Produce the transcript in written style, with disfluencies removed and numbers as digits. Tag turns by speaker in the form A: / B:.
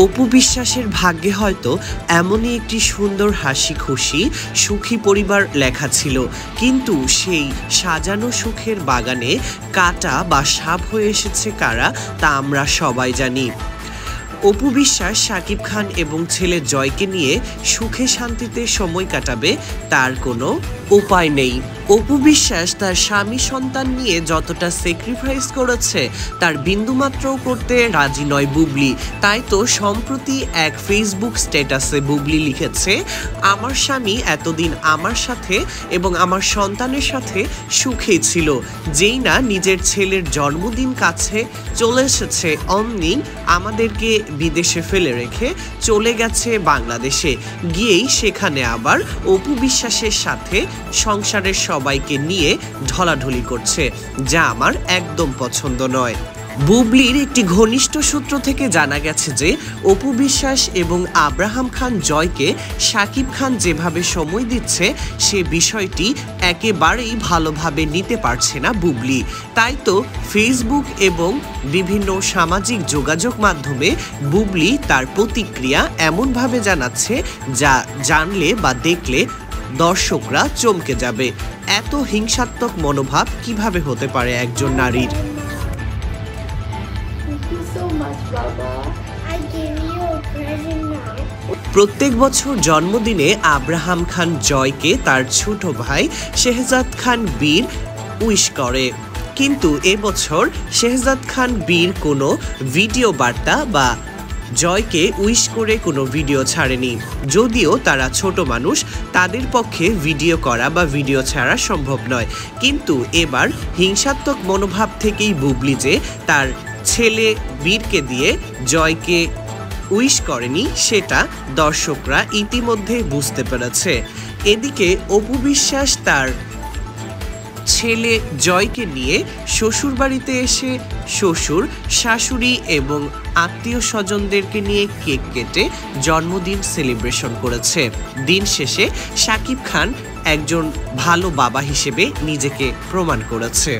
A: অপু বিশ্বাসের ভাগ্যে হয়তো এমনই একটি সুন্দর হাসি খুশি সুখী পরিবার লেখা ছিল, কিন্তু সেই সাজানো সুখের বাগানে কাঁটা বা সাপ হয়ে এসেছে কারা তা আমরা সবাই জানি। অপু বিশ্বাস শাকিব খান এবং ছেলে জয়কে নিয়ে সুখে শান্তিতে সময় কাটাবে তার কোনো উপায় নেই। অপু বিশ্বাস তার স্বামী সন্তান নিয়ে যতটা স্যাক্রিফাইস করেছে তার বিন্দুমাত্রও করতে রাজি নয় বুবলি। তাই তো সম্প্রতি এক ফেসবুক স্ট্যাটাসে বুবলি লিখেছে, আমার স্বামী এতদিন আমার সাথে এবং আমার সন্তানের সাথে সুখেই ছিল, যেই না নিজের ছেলের জন্মদিন কাছে চলে এসেছে অমনি আমাদেরকে বিদেশে ফেলে রেখে চলে গেছে বাংলাদেশে, গিয়েই সেখানে আবার অপু বিশ্বাসের সাথে সংসারের সবাইকে নিয়ে ঢলাঢলি করছে, যা আমার একদম পছন্দ নয়। বুবলির একটি ঘনিষ্ঠ সূত্র থেকে জানা গেছে যে অপু বিশ্বাস এবং আব্রাহাম খান জয়কে শাকিব খান যেভাবে সময় দিচ্ছে সে বিষয়টি একেবারেই ভালোভাবে নিতে পারছে না বুবলি। তাই তো ফেসবুক এবং বিভিন্ন সামাজিক যোগাযোগ মাধ্যমে বুবলি তার প্রতিক্রিয়া এমনভাবে জানাচ্ছে যা জানলে বা দেখলে দর্শকরা চমকে যাবে। এত হিংসাত্মক মনোভাব কিভাবে হতে পারে একজন নারীর? প্রত্যেক বছর জন্মদিনে আব্রাহাম খান জয়কে তার ছোট ভাই শেহজাদ খান বীর উইশ করে, কিন্তু এবছর শেহজাদ খান বীর কোনো ভিডিও বার্তা বা জয়কে উইশ করে কোনো ভিডিও ছাড়েনি। যদিও তারা ছোট মানুষ, তাদের পক্ষে ভিডিও করা বা ভিডিও ছাড়া সম্ভব নয়, কিন্তু এবার হিংসাত্মক মনোভাব থেকেই বুবলি যে তার ছেলে বীরকে দিয়ে জয়কে উইশ করেনি সেটা দর্শকরা ইতিমধ্যে বুঝতে পেরেছে। এদিকে অপু বিশ্বাস তার ছেলে জয়কে নিয়ে শ্বশুর বাড়িতে এসে শ্বশুর শাশুড়ি এবং আত্মীয় স্বজনদেরকে নিয়ে কেক কেটে জন্মদিন সেলিব্রেশন করেছে। দিন শেষে শাকিব খান একজন ভালো বাবা হিসেবে নিজেকে প্রমাণ করেছে।